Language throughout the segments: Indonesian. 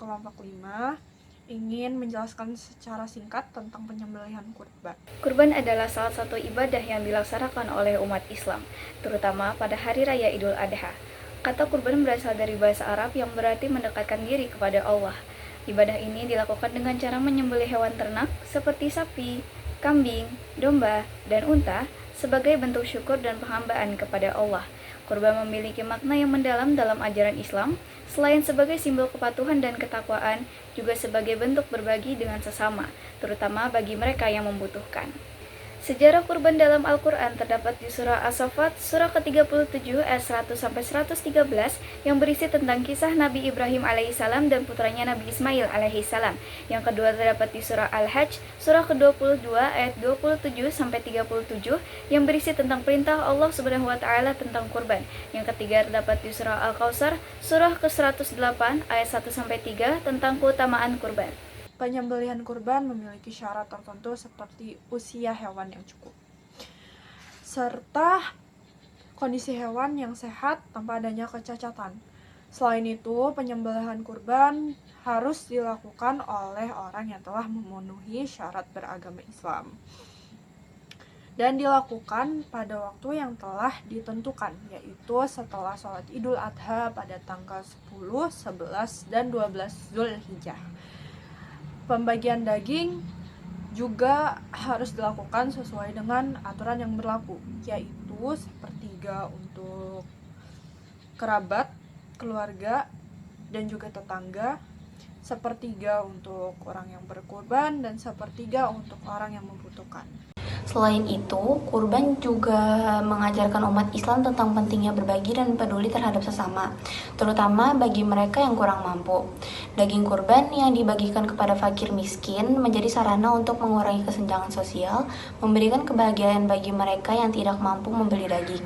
kelompok 5 ingin menjelaskan secara singkat tentang penyembelihan kurban. Kurban adalah salah satu ibadah yang dilaksanakan oleh umat Islam, terutama pada hari raya Idul Adha. Kata kurban berasal dari bahasa Arab yang berarti mendekatkan diri kepada Allah. Ibadah ini dilakukan dengan cara menyembelih hewan ternak seperti sapi, kambing, domba, dan unta sebagai bentuk syukur dan penghambaan kepada Allah. Kurban memiliki makna yang mendalam dalam ajaran Islam, selain sebagai simbol kepatuhan dan ketakwaan, juga sebagai bentuk berbagi dengan sesama, terutama bagi mereka yang membutuhkan. Sejarah kurban dalam Al-Quran terdapat di surah As-Saffat, surah ke-37 ayat 100-113 yang berisi tentang kisah Nabi Ibrahim alaihissalam dan putranya Nabi Ismail alaihissalam. Yang kedua terdapat di surah Al-Hajj, surah ke-22 ayat 27-37 yang berisi tentang perintah Allah Subhanahu wa taala tentang kurban. Yang ketiga terdapat di surah Al-Kautsar, surah ke-108 ayat 1-3 tentang keutamaan kurban. Penyembelihan kurban memiliki syarat tertentu seperti usia hewan yang cukup, serta kondisi hewan yang sehat tanpa adanya kecacatan. Selain itu, penyembelihan kurban harus dilakukan oleh orang yang telah memenuhi syarat beragama Islam dan dilakukan pada waktu yang telah ditentukan, yaitu setelah sholat Idul Adha pada tanggal 10, 11, dan 12 Zulhijjah. Pembagian daging juga harus dilakukan sesuai dengan aturan yang berlaku, yaitu sepertiga untuk kerabat, keluarga, dan juga tetangga, sepertiga untuk orang yang berkurban, dan sepertiga untuk orang yang membutuhkan. Selain itu, kurban juga mengajarkan umat Islam tentang pentingnya berbagi dan peduli terhadap sesama, terutama bagi mereka yang kurang mampu. Daging kurban yang dibagikan kepada fakir miskin menjadi sarana untuk mengurangi kesenjangan sosial, memberikan kebahagiaan bagi mereka yang tidak mampu membeli daging,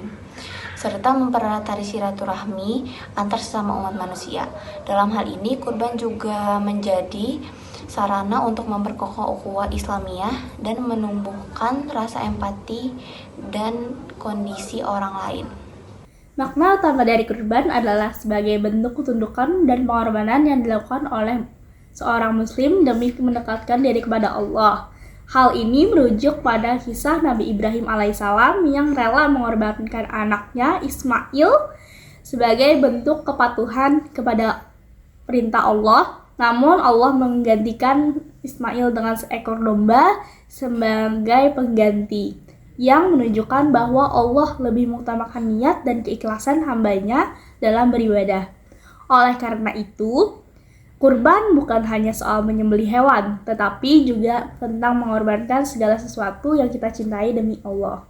serta mempererat tali silaturahmi antar sesama umat manusia. Dalam hal ini, kurban juga menjadi sarana untuk memperkokoh ukhuwah Islamiyah dan menumbuhkan rasa empati dan kondisi orang lain. Makna utama dari kurban adalah sebagai bentuk ketundukan dan pengorbanan yang dilakukan oleh seorang muslim demi mendekatkan diri kepada Allah. Hal ini merujuk pada kisah Nabi Ibrahim alaihissalam yang rela mengorbankan anaknya Ismail sebagai bentuk kepatuhan kepada perintah Allah. Namun Allah menggantikan Ismail dengan seekor domba sebagai pengganti, yang menunjukkan bahwa Allah lebih mengutamakan niat dan keikhlasan hambanya dalam beribadah. Oleh karena itu, kurban bukan hanya soal menyembelih hewan, tetapi juga tentang mengorbankan segala sesuatu yang kita cintai demi Allah.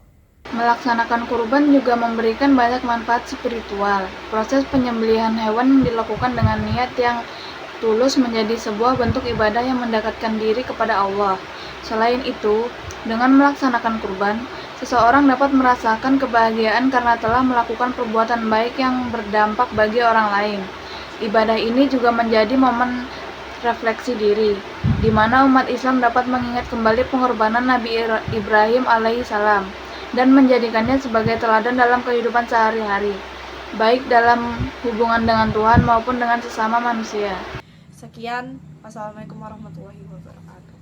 Melaksanakan kurban juga memberikan banyak manfaat spiritual. Proses penyembelihan hewan dilakukan dengan niat yang tulus menjadi sebuah bentuk ibadah yang mendekatkan diri kepada Allah. Selain itu, dengan melaksanakan kurban, seseorang dapat merasakan kebahagiaan karena telah melakukan perbuatan baik yang berdampak bagi orang lain. Ibadah ini juga menjadi momen refleksi diri, di mana umat Islam dapat mengingat kembali pengorbanan Nabi Ibrahim alaihissalam dan menjadikannya sebagai teladan dalam kehidupan sehari-hari, baik dalam hubungan dengan Tuhan maupun dengan sesama manusia. Sekian, wassalamualaikum warahmatullahi wabarakatuh.